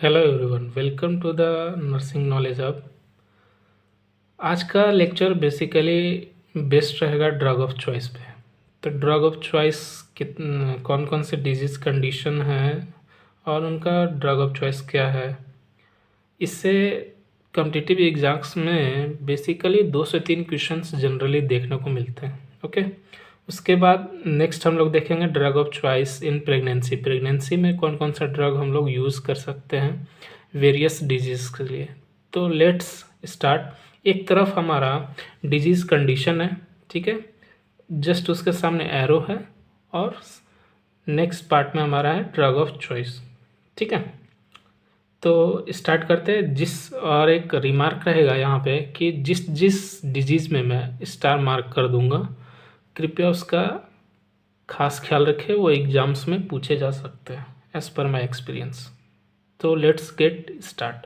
Hello everyone, welcome to the nursing knowledge hub. आज का lecture basically based रहेगा drug of choice पे। तो ड्रग ऑफ चॉइस कौन कौन से डिजीज़ कंडीशन हैं और उनका ड्रग ऑफ चॉइस क्या है। इससे कॉम्पिटिटिव एग्जाम्स में बेसिकली 2 से 3 क्वेश्चंस जनरली देखने को मिलते हैं। ओके, उसके बाद नेक्स्ट हम लोग देखेंगे drug of choice in pregnancy. Pregnancy में कौन कौन सा ड्रग हम लोग यूज़ कर सकते हैं वेरियस डिजीज़ के लिए। तो लेट्स स्टार्ट। एक तरफ हमारा डिजीज़ कंडीशन है, ठीक है, जस्ट उसके सामने एरो है, और नेक्स्ट पार्ट में हमारा है ड्रग ऑफ चॉइस। ठीक है, तो स्टार्ट करते हैं। और एक रिमार्क रहेगा यहाँ पे कि जिस जिस डिजीज़ में मैं स्टार मार्क कर दूंगा, कृपया उसका खास ख्याल रखें, वो एग्ज़ाम्स में पूछे जा सकते हैं एज़ पर माई एक्सपीरियंस। तो लेट्स गेट स्टार्ट।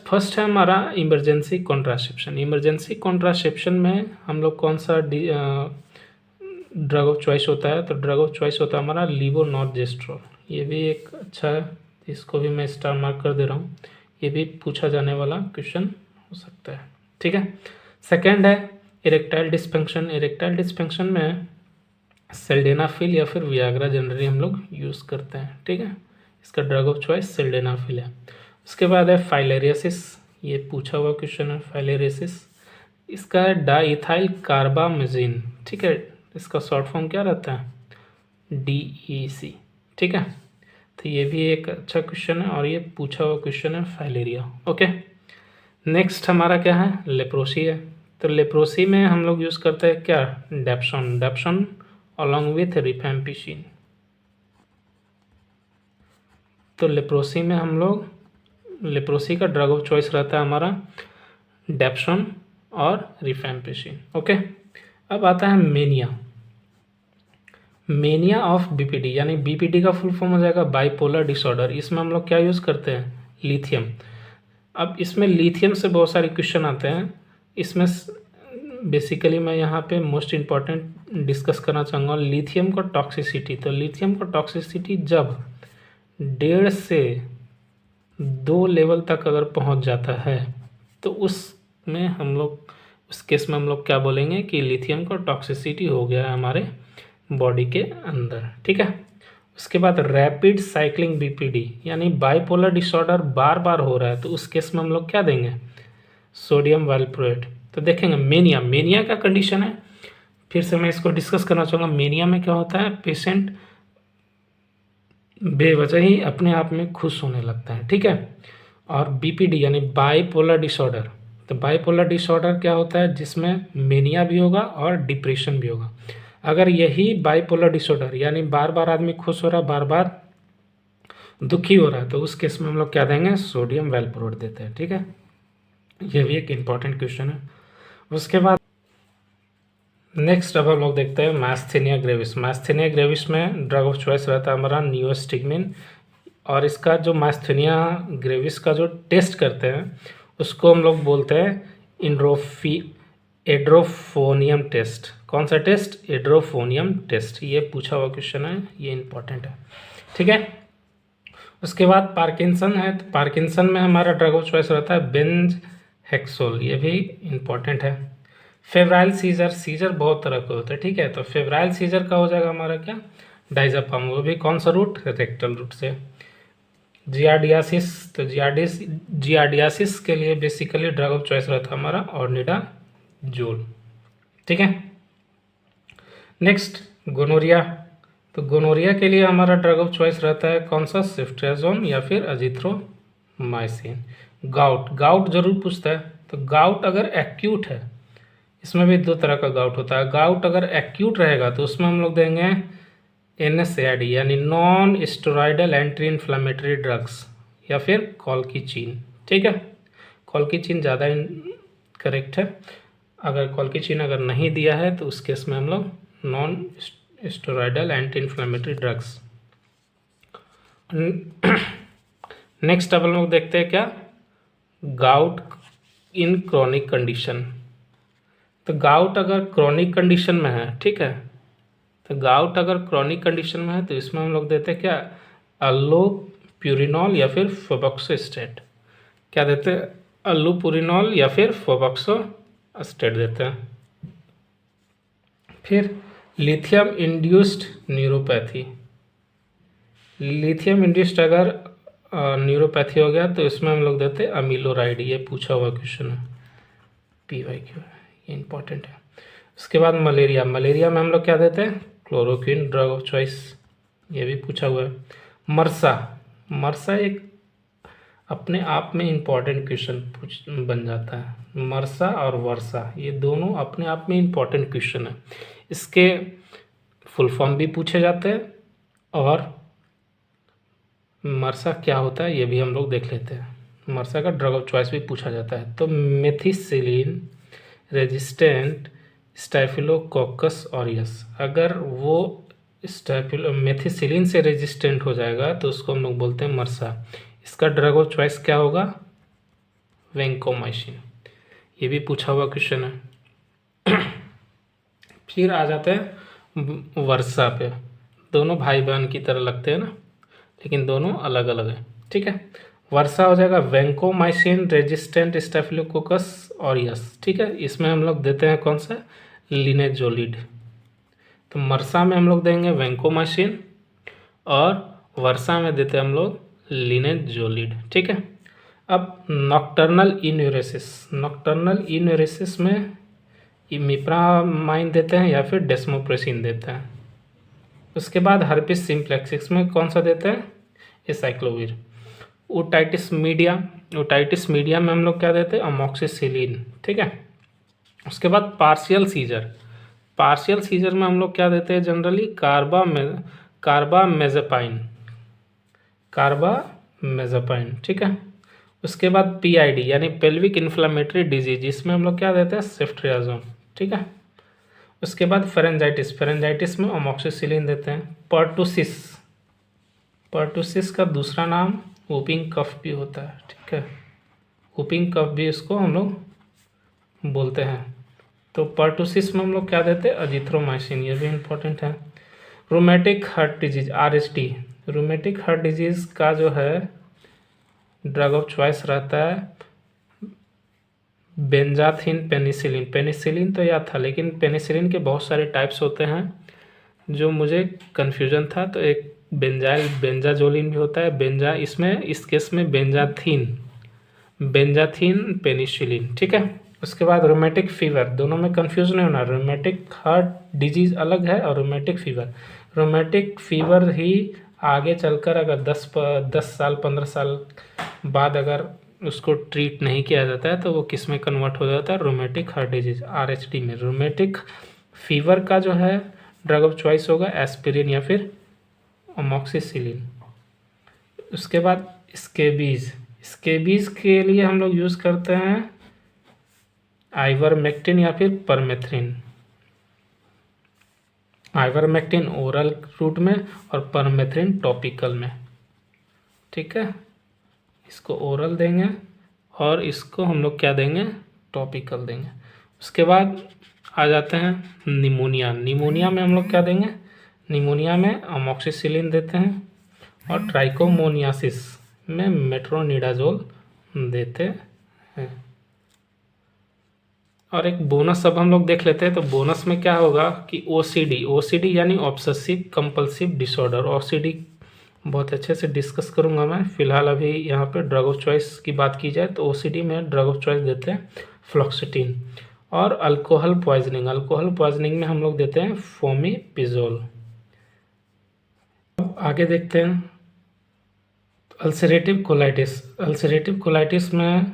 फर्स्ट है हमारा इमरजेंसी कॉन्ट्रासेप्शन। इमरजेंसी कॉन्ट्रासेप्शन में हम लोग कौन सा ड्रग ऑफ चॉइस होता है, तो ड्रग ऑफ चॉइस होता है हमारा लीवोनॉर्जेस्ट्रोल। ये भी एक अच्छा है, इसको भी मैं स्टार मार्क कर दे रहा हूँ। ये भी पूछा जाने वाला क्वेश्चन हो सकता है। ठीक है, सेकेंड है इरेक्टाइल डिस्फंक्शन। इरेक्टाइल डिस्फंक्शन में सिल्डेनाफिल या फिर वियाग्रा जनरली हम लोग यूज़ करते हैं। ठीक है, इसका ड्रग ऑफ चॉइस सिल्डेनाफिल है। उसके बाद है फाइलेरियसिस, ये पूछा हुआ क्वेश्चन है फाइलेरियसिस। इसका है डाइथाइल कार्बामेजिन। ठीक है, इसका शॉर्ट फॉर्म क्या रहता है, DEC। ठीक है, तो ये भी एक अच्छा क्वेश्चन है और ये पूछा हुआ क्वेश्चन है फाइलेरिया। ओके, नेक्स्ट हमारा क्या है, लेप्रोसी है। तो लेप्रोसी में हम लोग यूज़ करते हैं क्या, डेप्सोन अलॉन्ग विथ रिफैम्पिसिन। तो लेप्रोसी में हम लोग, लेप्रोसी का ड्रग ऑफ चॉइस रहता है हमारा डेप्सोन और रिफैम्पिसिन। ओके, अब आता है मेनिया। मेनिया ऑफ BPD, यानी BPD का फुल फॉर्म हो जाएगा बाइपोलर डिसऑर्डर। इसमें हम लोग क्या यूज़ करते हैं, लिथियम। अब इसमें लिथियम से बहुत सारे क्वेश्चन आते हैं। इसमें बेसिकली मैं यहाँ पे मोस्ट इम्पॉर्टेंट डिस्कस करना चाहूँगा लिथियम का टॉक्सिसिटी। तो लिथियम का टॉक्सिसिटी जब 1.5 से 2 लेवल तक अगर पहुँच जाता है, तो उसमें हम लोग, उस केस में हम लोग क्या बोलेंगे कि लिथियम का टॉक्सिसिटी हो गया है हमारे बॉडी के अंदर। ठीक है, उसके बाद रैपिड साइक्लिंग BPD, यानी बाइपोलर डिसऑर्डर बार बार हो रहा है, तो उस केस में हम लोग क्या देंगे, सोडियम वैल्प्रोएट। तो देखेंगे मेनिया का कंडीशन है, फिर से मैं इसको डिस्कस करना चाहूँगा। मेनिया में क्या होता है, पेशेंट बेवजह ही अपने आप में खुश होने लगता है। ठीक है, और BPD यानी बाइपोलर डिसऑर्डर, तो बाइपोलर डिसऑर्डर क्या होता है, जिसमें मेनिया भी होगा और डिप्रेशन भी होगा। अगर यही बाइपोलर डिसऑर्डर यानी बार बार आदमी खुश हो रहा है, बार बार दुखी हो रहा है, तो उस केस में हम लोग क्या देंगे, सोडियम वैल्प्रोएट देते हैं। ठीक है, ये भी एक इम्पॉर्टेंट क्वेश्चन है। उसके बाद नेक्स्ट अब हम लोग देखते हैं मास्थेनिया ग्रेविस। मास्थेनिया ग्रेविस में ड्रग ऑफ चॉइस रहता है हमारा नियोस्टिग्मिन, और इसका जो मास्थेनिया ग्रेविस का जो टेस्ट करते हैं उसको हम लोग बोलते हैं एड्रोफोनियम टेस्ट। कौन सा टेस्ट, एड्रोफोनियम टेस्ट। ये पूछा हुआ क्वेश्चन है, ये इंपॉर्टेंट है। ठीक है, उसके बाद पार्किंसन है। तो पार्किंसन में हमारा ड्रग ऑफ चॉइस रहता है बेंज हेक्सोल, ये भी इम्पॉर्टेंट है। फेब्राइल सीजर, सीजर बहुत तरह के होते हैं। ठीक है, तो फेब्राइल सीजर का हो जाएगा हमारा क्या, डाइजापाम, वो भी कौन सा रूट, रेक्टल रूट से। जियार्डियासिस, तो जियार्डियासिस के लिए बेसिकली ड्रग ऑफ चॉइस रहता है हमारा ऑर्निडाजोल। ठीक है, नेक्स्ट गोनोरिया। तो गोनोरिया के लिए हमारा ड्रग ऑफ चॉइस रहता है कौन सा, सिफ्ट्राजोन या फिर अजिथ्रोमाइसिन। गाउट जरूर पूछता है, तो गाउट अगर एक्यूट है, इसमें भी 2 तरह का गाउट होता है। गाउट अगर एक्यूट रहेगा तो उसमें हम लोग देंगे NSAID यानी non steroidal anti inflammatory drugs, या फिर कॉल्किचिन। ठीक है, कॉल्किचिन ज़्यादा करेक्ट है। अगर कॉल्किचिन अगर नहीं दिया है तो उस केस में हम लोग non steroidal anti inflammatory drugs. Next अब हम लोग देखते हैं क्या, गाउट इन क्रॉनिक कंडीशन। तो गाउट अगर क्रॉनिक कंडीशन में है, ठीक है, तो गाउट अगर क्रॉनिक कंडीशन में है तो इसमें हम लोग देते हैं क्या, प्यूरिनॉल या फिर फेबोक्सोस्टेट। क्या देते हैं? अल्लोपुरिनॉल या फिर फेबोक्सोस्टेट देते हैं। फिर lithium induced neuropathy. Lithium induced अगर न्यूरोपैथी हो गया तो इसमें हम लोग देते हैं अमीलोराइड। ये पूछा हुआ क्वेश्चन है, PYQ है, ये इंपॉर्टेंट है। उसके बाद मलेरिया। मलेरिया में हम लोग क्या देते हैं? क्लोरोक्विन, ड्रग ऑफ चॉइस, ये भी पूछा हुआ है। मरसा। मरसा एक अपने आप में इम्पॉर्टेंट क्वेश्चन बन जाता है। मरसा और वर्षा ये दोनों अपने आप में इम्पॉर्टेंट क्वेश्चन है। इसके फुल फॉर्म भी पूछे जाते हैं और मरसा क्या होता है ये भी हम लोग देख लेते हैं। मरसा का ड्रग ऑफ चॉइस भी पूछा जाता है। तो मेथिसिलिन रेजिस्टेंट स्टाफिलोकोकस ऑरियस, अगर वो मेथिसिलिन से रेजिस्टेंट हो जाएगा तो उसको हम लोग बोलते हैं मरसा। इसका ड्रग ऑफ चॉइस क्या होगा? वेंकोमाइसिन। ये भी पूछा हुआ क्वेश्चन है। फिर आ जाते हैं वर्षा पे। दोनों भाई बहन की तरह लगते हैं ना, लेकिन दोनों अलग अलग है, ठीक है। वर्षा हो जाएगा वेंकोमाइसिन रेजिस्टेंट स्टेफिलोकोकस ऑरियस, ठीक है। इसमें हम लोग देते हैं कौन सा? लिनेजोलिड। तो मरसा में हम लोग देंगे वेंकोमाइसिन और वर्षा में देते हैं हम लोग लिनेजोलिड, ठीक है। अब नॉक्टर्नल इन्यूरेसिस। नॉक्टर्नल इन्यूरेसिस में इमिप्रामाइन देते हैं या फिर डेस्मोप्रेसिन देते हैं। उसके बाद हर्पिस सिम्प्लेक्सिस में कौन सा देते हैं? Acyclovir. Otitis media. Otitis media में हम लोग क्या देते हैं? अमोक्सिसिलिन, ठीक है। उसके बाद पार्शियल सीजर। पार्शियल सीजर में हम लोग क्या देते हैं? जनरली कार्बामेज़ापाइन, ठीक है। उसके बाद PID यानी पेल्विक इन्फ्लामेटरी डिजीज, इसमें हम लोग क्या देते हैं? सेफ्ट्रियाजोन, ठीक है। उसके बाद फेरेंजाइटिस। फेरेंजाइटिस में अमोक्सिसिलिन देते हैं। पर्टुसिस। पर्टुसिस का दूसरा नाम वूपिंग कफ भी होता है, ठीक है। वूपिंग कफ भी इसको हम लोग बोलते हैं। तो पर्टुसिस में हम लोग क्या देते हैं? अजिथ्रोमाइसिन, ये भी इम्पोर्टेंट है। Rheumatic heart disease, RHD। Rheumatic heart disease का जो है ड्रग ऑफ चॉइस रहता है बेंजाथिन पेनिसिलिन। पेनिसिलिन तो याद था, लेकिन पेनिसिलिन के बहुत सारे टाइप्स होते हैं जो मुझे कन्फ्यूजन था। तो एक बेंजाजोलिन भी होता है, इसमें इस केस में बेंजाथिन पेनिसिलिन, ठीक है। उसके बाद रोमेटिक फीवर। दोनों में कंफ्यूज नहीं होना, रोमेटिक हार्ट डिजीज अलग है और रोमेटिक फीवर। रोमेटिक फीवर ही आगे चलकर अगर 10 साल 15 साल बाद अगर उसको ट्रीट नहीं किया जाता है तो वो किस में कन्वर्ट हो जाता है? रोमेटिक हार्ट डिजीज, RHD में। रोमेटिक फीवर का जो है ड्रग ऑफ चॉइस होगा एस्पिरिन या फिर अमोक्सिसिलिन। उसके बाद स्केबीज। स्केबीज के लिए हम लोग यूज़ करते हैं आइवरमेक्टिन या फिर परमेथ्रिन। आइवरमेक्टिन ओरल रूट में और परमेथ्रिन टॉपिकल में, ठीक है। इसको ओरल देंगे और इसको हम लोग क्या देंगे? टॉपिकल देंगे। उसके बाद आ जाते हैं निमोनिया। निमोनिया में हम लोग क्या देंगे? निमोनिया में अमोक्सिसिलिन देते हैं और ट्राइकोमोनियासिस में मेट्रोनिडाजोल देते हैं। और एक बोनस अब हम लोग देख लेते हैं। तो बोनस में क्या होगा कि OCD यानी ऑब्सेसिव कंपल्सिव डिसऑर्डर। OCD बहुत अच्छे से डिस्कस करूंगा मैं। फिलहाल अभी यहाँ पे ड्रग ऑफ चॉइस की बात की जाए तो OCD में ड्रग ऑफ चॉइस देते हैं फ्लोक्सिटिन। और अल्कोहल पॉइजनिंग में हम लोग देते हैं फोमिपिजोल। अब आगे देखते हैं अल्सरेटिव कोलाइटिस में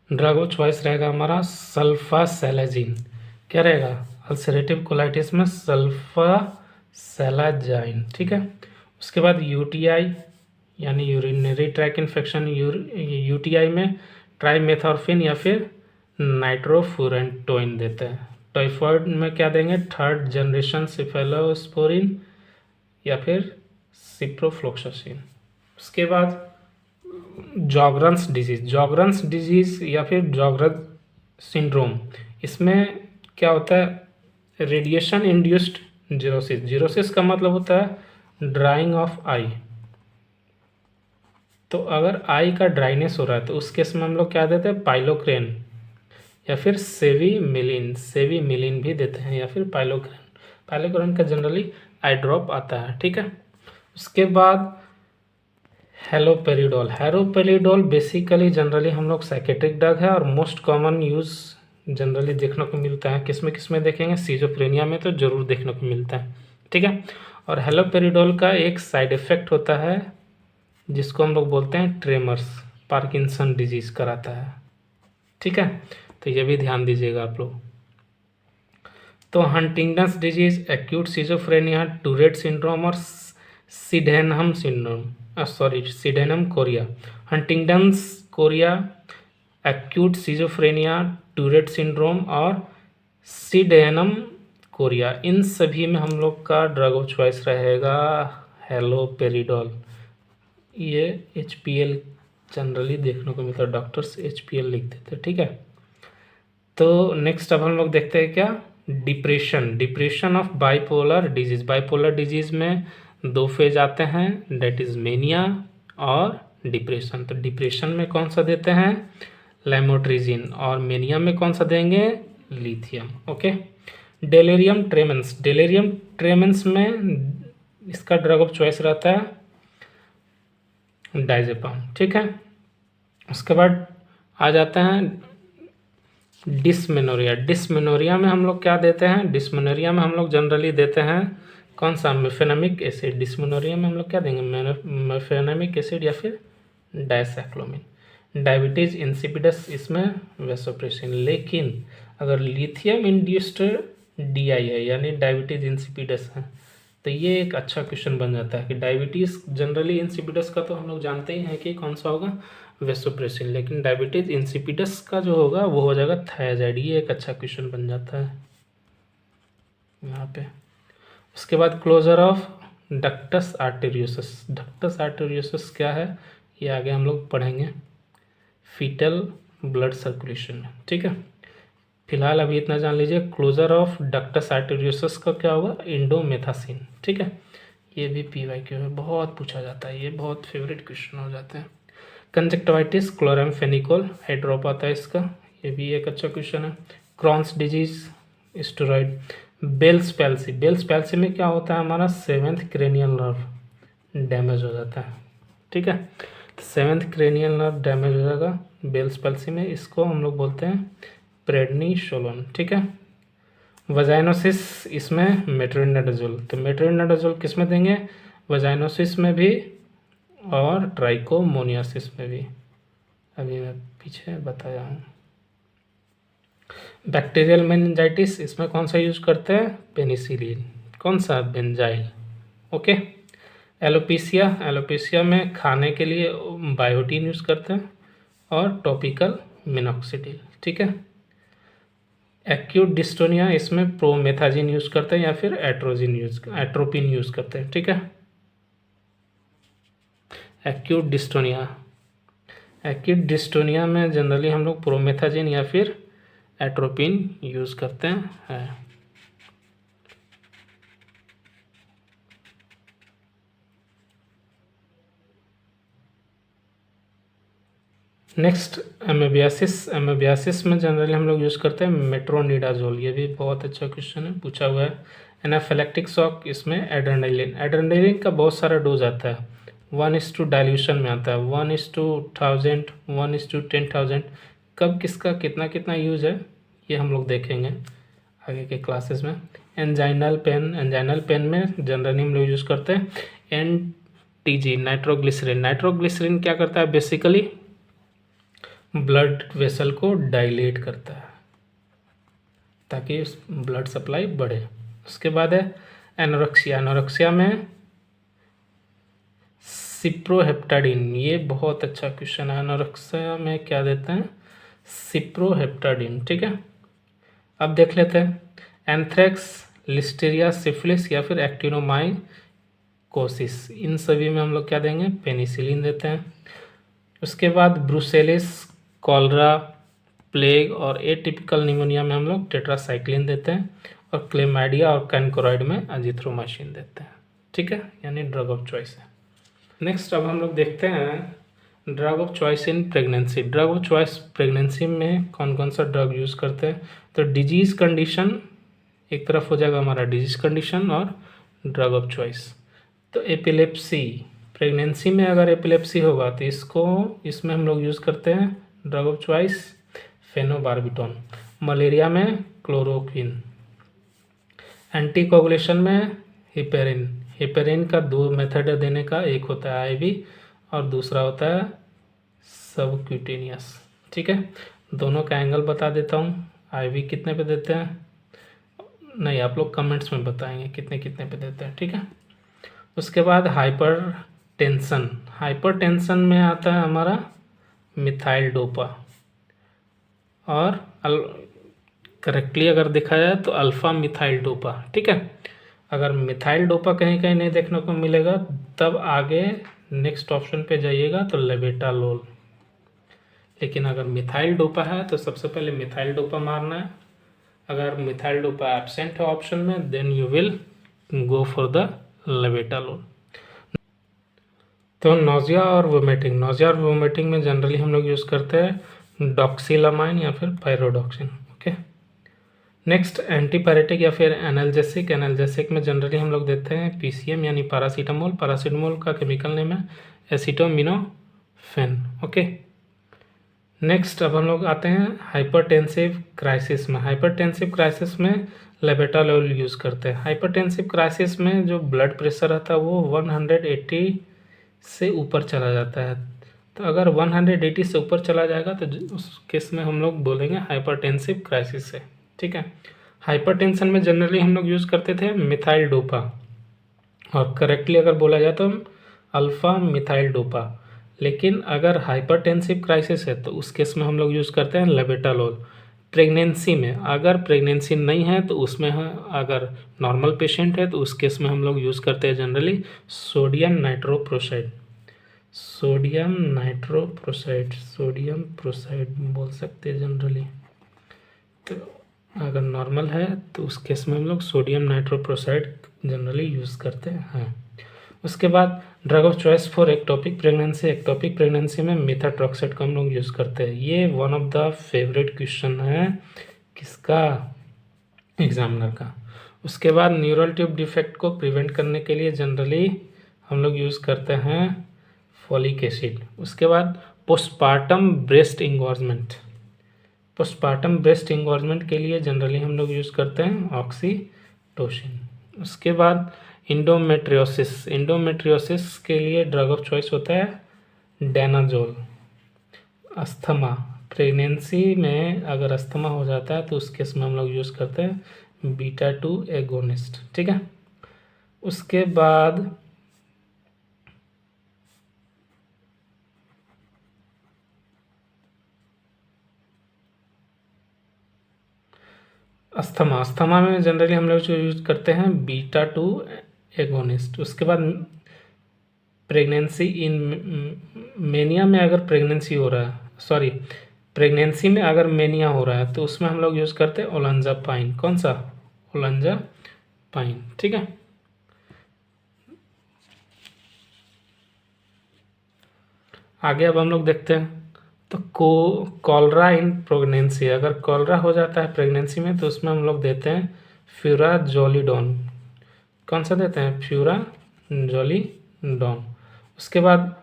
ड्रग ऑफ चॉइस रहेगा हमारा सल्फासेलाजिन। क्या रहेगा? अल्सरेटिव कोलाइटिस में सल्फासेलाजाइन, ठीक है। उसके बाद UTI यानी यूरिनरी ट्रैक इन्फेक्शन। UTI में ट्राइमेथॉर्फिन या फिर नाइट्रोफुरेंटोइन देते हैं। टाइफॉइड में क्या देंगे? 3rd जनरेशन सिफेलोस्पोरिन या फिर सिप्रोफ्लोक्सासिन। उसके बाद जॉगरन्स डिजीज या फिर जॉगरन सिंड्रोम। इसमें क्या होता है? Radiation induced xerosis. जीरोसिस का मतलब होता है ड्राइंग ऑफ आई। तो अगर आई का ड्राइनेस हो रहा है तो उस केस में हम लोग क्या देते हैं, पाइलोक्रेन या फिर सेवी मिलिन भी देते हैं, या फिर पाइलोक्रेन का जनरली आई ड्रॉप आता है। ठीक है, उसके बाद हेलोपेरिडोल बेसिकली जनरली हम लोग साइकेट्रिक ड्रग है और मोस्ट कॉमन यूज़ जनरली देखने को मिलता है। किसमें देखेंगे, सिजोफ्रेनिया में तो ज़रूर देखने को मिलता है। ठीक है, और हेलोपेरिडोल का एक साइड इफ़ेक्ट होता है जिसको हम लोग बोलते हैं ट्रेमर्स, पार्किंसन डिजीज़ कराता है। ठीक है, तो ये भी ध्यान दीजिएगा आप लोग। तो Huntington's disease, acute schizophrenia, Tourette syndrome और Sydenham chorea. Huntington's chorea, acute schizophrenia, Tourette syndrome और सिडेनम कोरिया, इन सभी में हम लोग का ड्रग ऑफ चॉइस रहेगा हेलोपेरिडोल। ये HPL जनरली देखने को मिलता है, डॉक्टर्स HPL लिख देते हैं। ठीक है, तो नेक्स्ट अब हम लोग देखते हैं क्या, डिप्रेशन ऑफ बाइपोलर डिजीज़ में 2 फेज आते हैं, डेट इज़ मेनिया और डिप्रेशन। तो डिप्रेशन में कौन सा देते हैं, लैमोट्रिजिन, और मेनिया में कौन सा देंगे, लिथियम। ओके, डेलेरियम ट्रेमेंस में इसका ड्रग ऑफ चॉइस रहता है डाइजेपाम। ठीक है, उसके बाद आ जाते हैं डिस्मेनोरिया में हम लोग क्या देते हैं, डिस्मेनोरिया में हम लोग जनरली देते हैं कौन सा, मेफेनामिक एसिड। डिस्मेनोरिया में हम लोग क्या देंगे, मेफेनामिक एसिड या फिर डायसाइक्लोमिन। डायबिटीज़ इंसिपिडस, इसमें वेसोप्रेसिन। लेकिन अगर लिथियम इंड्यूस्ड DI है यानी डायबिटीज़ इंसिपिडस है, तो ये एक अच्छा क्वेश्चन बन जाता है कि डायबिटीज़ जनरली इंसिपिडस का तो हम लोग जानते ही हैं कि कौन सा होगा, वेसोप्रेसिन, लेकिन डायबिटीज़ इंसिपिडस का जो होगा वो हो जाएगा थायराइड। ये एक अच्छा क्वेश्चन बन जाता है यहाँ पे। उसके बाद क्लोजर ऑफ डक्टस आर्टेरियोसस क्या है, ये आगे हम लोग पढ़ेंगे फीटल ब्लड सर्कुलेशन में। ठीक है, फिलहाल अभी इतना जान लीजिए, क्लोजर ऑफ डक्टस आर्टेरियोसस का क्या होगा, इंडोमेथासिन। ठीक है, ये भी PYQ में बहुत पूछा जाता है, ये बहुत फेवरेट क्वेश्चन हो जाते हैं। कंजक्टिवाइटिस, क्लोरामफेनिकोल हाइड्रोप आता है इसका, ये भी एक अच्छा क्वेश्चन है। Crohn's disease, steroid. Bell's palsy में क्या होता है, हमारा 7th क्रेनियल नर्व डैमेज हो जाता है। ठीक है, तो 7th क्रेनियल नर्व डैमेज हो जाएगा बेल्स पैल्सी में, इसको हम लोग बोलते हैं प्रेडनिसोलोन। ठीक है, वजाइनोसिस, इसमें मेट्रोनिडाजोल। तो मेट्रोनिडाजोल किस में देंगे, वजाइनोसिस में भी और ट्राइकोमोनियासिस में भी, अभी मैं पीछे बताया हूँ। बैक्टीरियल मेनिंजाइटिस, इसमें कौन सा यूज करते हैं, पेनिसिलिन, कौन सा, बेंजाइल। ओके, एलोपेशिया में खाने के लिए बायोटीन यूज करते हैं और टॉपिकल मिनॉक्सिडिल। ठीक है, एक्यूट डिस्टोनिया, इसमें प्रोमेथाजिन यूज करते हैं या फिर एट्रोपिन यूज करते हैं। ठीक है, एक्यूट डिस्टोनिया में जनरली हम लोग प्रोमेथाजिन या फिर एट्रोपिन यूज करते हैं। नेक्स्ट एमेबियासिस में जनरली हम लोग यूज़ करते हैं मेट्रोनिडाजोल, ये भी बहुत अच्छा क्वेश्चन है, पूछा हुआ है। एनाफिलैक्टिक शॉक, इसमें एड्रेनालिन का बहुत सारा डोज आता है, 1:2 डाइल्यूशन में आता है, 1:1000, 1:10,000। कब किसका कितना कितना यूज है ये हम लोग देखेंगे आगे के क्लासेस में। एंजाइनल पेन में जनरली हम लोग यूज़ करते हैं NTG, नाइट्रोग्लिसरीन क्या करता है, बेसिकली ब्लड वेसल को डायलेट करता है ताकि ब्लड सप्लाई बढ़े। उसके बाद है एनोरेक्सिया में सिप्रोहेप्टाडिन, ये बहुत अच्छा क्वेश्चन है। एनोरेक्सिया में क्या देते हैं, सिप्रोहेप्टाडिन। ठीक है, अब देख लेते हैं एंथ्रेक्स, लिस्टीरिया, सिफिलिस या फिर एक्टिनोमाइकोसिस, इन सभी में हम लोग क्या देंगे, पेनिसिलिन देते हैं। उसके बाद ब्रुसेलिस, कॉलरा, प्लेग और एटिपिकल निमोनिया में हम लोग टेट्रासाइक्लिन देते हैं, और क्लेमाइडिया और कैनकोराइड में अजिथ्रोमाइसिन देते हैं। ठीक है, यानी ड्रग ऑफ चॉइस है। नेक्स्ट अब हम लोग देखते हैं drug of choice in pregnancy. Drug of choice pregnancy में कौन कौन सा ड्रग यूज़ करते हैं? तो डिजीज़ कंडीशन एक तरफ हो जाएगा हमारा, डिजीज़ कंडीशन और ड्रग ऑफ चॉइस। तो एपिलेप्सी, प्रेगनेंसी में अगर एपिलेप्सी होगा तो इसमें हम लोग यूज़ करते हैं ड्रग ऑफ चॉइस फेनोबार्बिटॉन। मलेरिया में क्लोरोक्विन। एंटीकोगुलेशन में हिपेरिन। हिपेरिन का दो मेथड है देने का, एक होता है आईवी और दूसरा होता है सबक्यूटेनियस। ठीक है, दोनों का एंगल बता देता हूँ। आईवी कितने पे देते हैं, नहीं आप लोग कमेंट्स में बताएंगे कितने कितने पे देते हैं। ठीक है, उसके बाद हाइपर टेंशन। हाइपर टेंशन में आता है हमारा मिथाइल डोपा, और करेक्टली अगर देखा जाए तो अल्फ़ा मिथाइल डोपा। ठीक है, अगर मिथाइल डोपा कहीं कहीं नहीं देखने को मिलेगा तब आगे नेक्स्ट ऑप्शन पे जाइएगा तो लेबेटालोल। लेकिन अगर मिथाइल डोपा है तो सबसे पहले मिथाइल डोपा मारना है। अगर मिथाइल डोपा एब्सेंट है ऑप्शन में then you will go for the labetalol. तो नोजिया और वोमिटिंग। नोजिया और वोमिटिंग में जनरली हम लोग यूज़ करते हैं डॉक्सिलामाइन या फिर पायरोडॉक्सिन। ओके, नेक्स्ट एंटीपायरेटिक या फिर एनाल्जेसिक। एनाल्जेसिक में जनरली हम लोग देते हैं पीसीएम यानी पैरासीटामोल। पैरासीटामोल का केमिकल नेम है एसिटोमिनोफेन। ओके, नेक्स्ट अब हम लोग आते हैं हाइपरटेंसिव क्राइसिस में। हाइपरटेंसिव क्राइसिस में लेबेटालोल यूज़ करते हैं। हाइपरटेंसिव क्राइसिस में जो ब्लड प्रेशर रहता है वो 180 से ऊपर चला जाता है। तो अगर 180 से ऊपर चला जाएगा तो उस केस में हम लोग बोलेंगे हाइपरटेंसिव क्राइसिस है। ठीक है, हाइपरटेंशन में जनरली हम लोग यूज़ करते थे मिथाइल डोपा, और करेक्टली अगर बोला जाए तो अल्फ़ा मिथाइल डोपा। लेकिन अगर हाइपरटेंसिव क्राइसिस है तो उस केस में हम लोग यूज़ करते हैं लेबेटालोल। प्रेगनेंसी में अगर प्रेगनेंसी नहीं है तो उसमें अगर नॉर्मल पेशेंट है तो उस केस में हम लोग यूज़ करते हैं generally sodium nitroprusside. Sodium nitroprusside, sodium proceed बोल सकते हैं जनरली। तो अगर नॉर्मल है तो उस केस में हम लोग सोडियम नाइट्रोप्रोसाइड जनरली यूज़ करते हैं। उसके बाद drug of choice for ectopic pregnancy. Ectopic pregnancy में मेथाट्रॉक्साइड का हम लोग यूज़ करते हैं। ये one of the favourite question है किसका, एग्जामिनर का। उसके बाद न्यूरल ट्यूब डिफेक्ट को प्रिवेंट करने के लिए जनरली हम लोग यूज़ करते हैं फॉलिक एसिड। उसके बाद postpartum breast engorgement. Postpartum breast engorgement के लिए जनरली हम लोग यूज़ करते हैं ऑक्सीटोसिन। उसके बाद इंडोमेट्रियोसिस। इंडोमेट्रियोसिस के लिए ड्रग ऑफ चॉइस होता है डेनाजोल। अस्थमा, प्रेगनेंसी में अगर अस्थमा हो जाता है तो उस केस में हम लोग यूज़ करते हैं बीटा 2 एगोनिस्ट। ठीक है, उसके बाद अस्थमा में जनरली हम लोग जो यूज करते हैं बीटा 2 एगोनिस्ट। उसके बाद प्रेगनेंसी इन मेनिया में अगर प्रेगनेंसी हो रहा है, सॉरी प्रेगनेंसी में अगर मेनिया हो रहा है तो उसमें हम लोग यूज़ करते हैं ओलंजापाइन। कौन सा, ओलंजापाइन। ठीक है, आगे अब हम लोग देखते हैं तो कॉलरा इन प्रेगनेंसी। अगर कॉलरा हो जाता है प्रेगनेंसी में तो उसमें हम लोग देते हैं फ्यूराजोलिडोन। कौन सा देते हैं, फ्यूराजोलिडोन। उसके बाद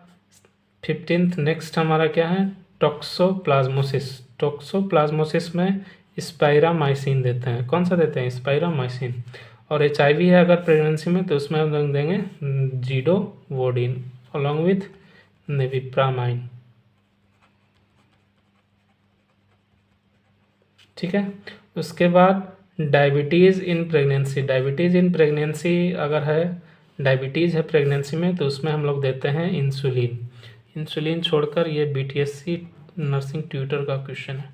15th नेक्स्ट हमारा क्या है, टॉक्सोप्लाज्मोसिस। टॉक्सोप्लाज्मोसिस में स्पाइरामाइसिन देते हैं। कौन सा देते हैं, स्पाइरामाइसिन। और HIV है अगर प्रेगनेंसी में तो उसमें हम लोग देंगे जीडोवोडिन अलॉन्ग विथ नेविप्रामाइन। ठीक है, उसके बाद diabetes in pregnancy. Diabetes in pregnancy अगर है, डायबिटीज़ है प्रेगनेंसी में तो उसमें हम लोग देते हैं इंसुलिन। इंसुलिन छोड़कर ये BTSC नर्सिंग ट्यूटर का क्वेश्चन है।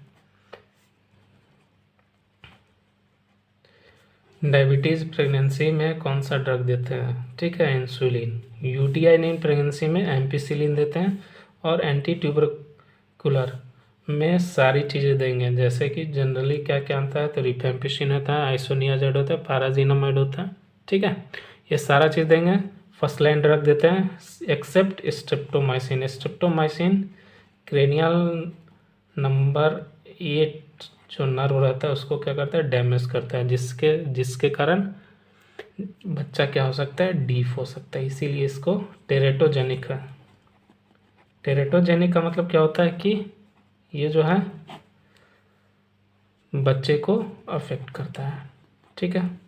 डायबिटीज़ प्रेगनेंसी में कौन सा ड्रग देते हैं, ठीक है, इंसुलिन। UTI इन प्रेगनेंसी में एम्पिसिलिन देते हैं। और एंटी ट्यूबरकुलर में सारी चीज़ें देंगे, जैसे कि जनरली क्या क्या आता है तो रिफेम्पिसिन होता है, आइसोनियाज़ाइड होता है, पाराजीनामाइड होता है। ठीक है, ये सारा चीज़ देंगे। फर्स्ट लाइन रख देते हैं, except streptomycin. Streptomycin cranial number 8 जो नर्व रहता है उसको क्या करता है, डैमेज करता है, जिसके कारण बच्चा क्या हो सकता है, डीफ हो सकता है। इसीलिए इसको टेरेटोजेनिक है। टेरेटोजेनिक का मतलब क्या होता है कि ये जो है बच्चे को अफेक्ट करता है। ठीक है।